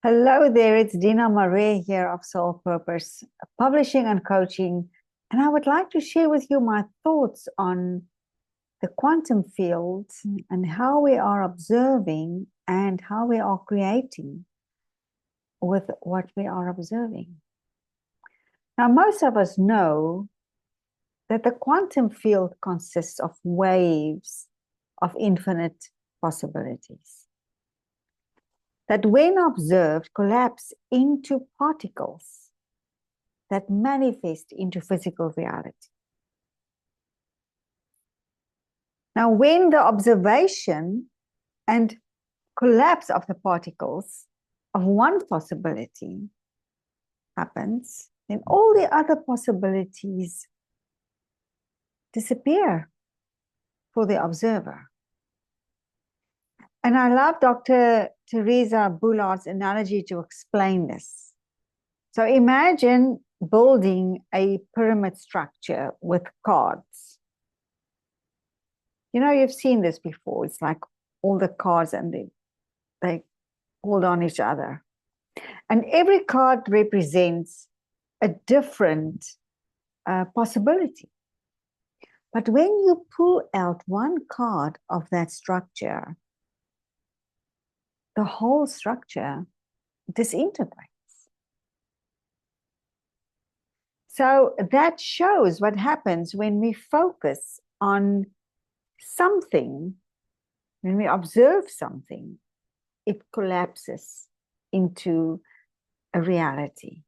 Hello there, it's Dina Marais here of Soul Purpose, publishing and coaching. And I would like to share with you my thoughts on the quantum field and how we are observing and how we are creating with what we are observing. Now, most of us know that the quantum field consists of waves of infinite possibilities that, when observed, collapse into particles that manifest into physical reality. Now, when the observation and collapse of the particles of one possibility happens, then all the other possibilities disappear for the observer. And I love Dr. Theresa Bullard's analogy to explain this. So imagine building a pyramid structure with cards. You know, you've seen this before. It's like all the cards and they hold on each other. And every card represents a different possibility. But when you pull out one card of that structure, the whole structure disintegrates. So that shows what happens when we focus on something, when we observe something, it collapses into a reality.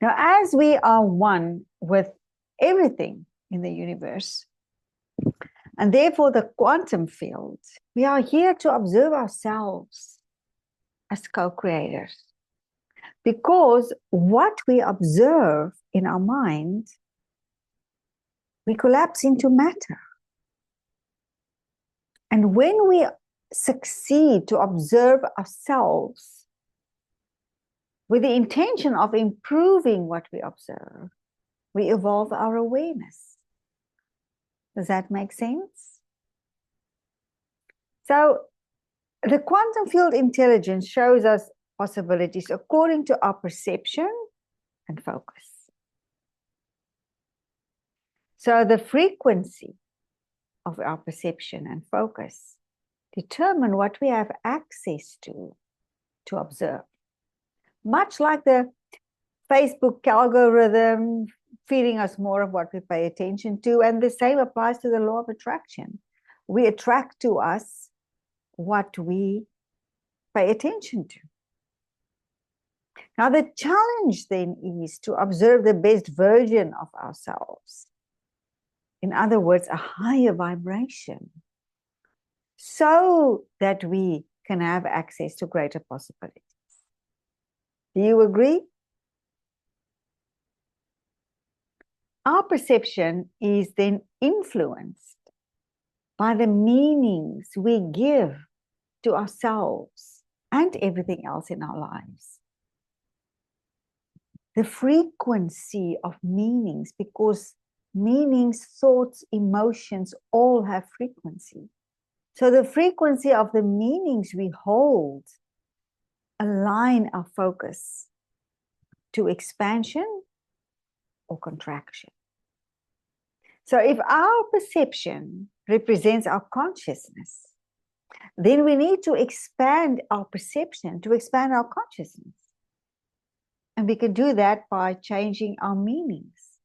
Now, as we are one with everything in the universe, and therefore the quantum field, we are here to observe ourselves as co-creators. Because what we observe in our mind, we collapse into matter. And when we succeed to observe ourselves with the intention of improving what we observe, we evolve our awareness. Does that make sense? So the quantum field intelligence shows us possibilities according to our perception and focus. So the frequency of our perception and focus determine what we have access to observe. Much like the Facebook algorithm feeding us more of what we pay attention to, and the same applies to the law of attraction. We attract to us what we pay attention to. Now, the challenge then is to observe the best version of ourselves. In other words, a higher vibration, so that we can have access to greater possibilities. Do you agree? Our perception is then influenced by the meanings we give to ourselves and everything else in our lives. The frequency of meanings, because meanings, thoughts, emotions all have frequency. So the frequency of the meanings we hold align our focus to expansion or contraction. So if our perception represents our consciousness, then we need to expand our perception to expand our consciousness. And we can do that by changing our meanings.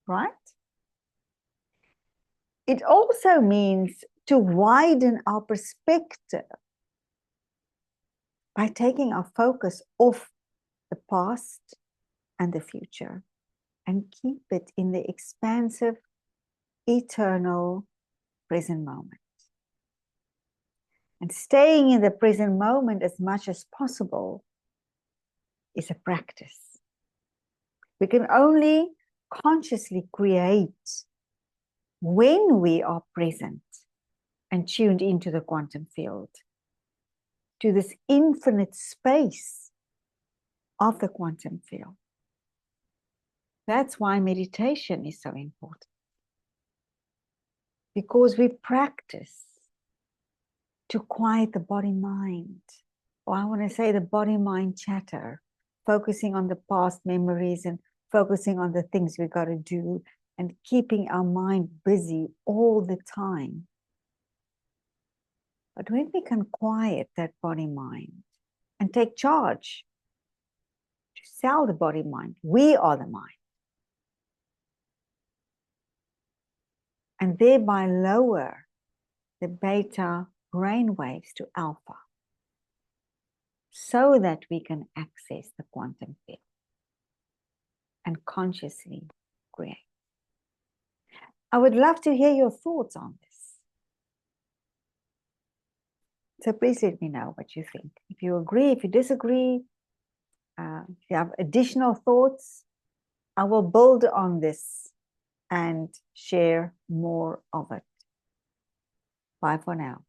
Right? It also means to widen our perspective by taking our focus off the past and the future and keep it in the expansive, eternal present moment. And staying in the present moment as much as possible is a practice. We can only consciously create when we are present and tuned into the quantum field, to this infinite space of the quantum field. That's why meditation is so important. Because we practice to quiet the body-mind or I want to say the body-mind chatter, focusing on the past memories and focusing on the things we got to do and keeping our mind busy all the time. But when we can quiet that body-mind and take charge, to sell the body-mind, we are the mind, and thereby lower the beta brainwaves to alpha, so that we can access the quantum field and consciously create. I would love to hear your thoughts on this. So please let me know what you think. If you agree, if you disagree, if you have additional thoughts, I will build on this and share more of it. Bye for now.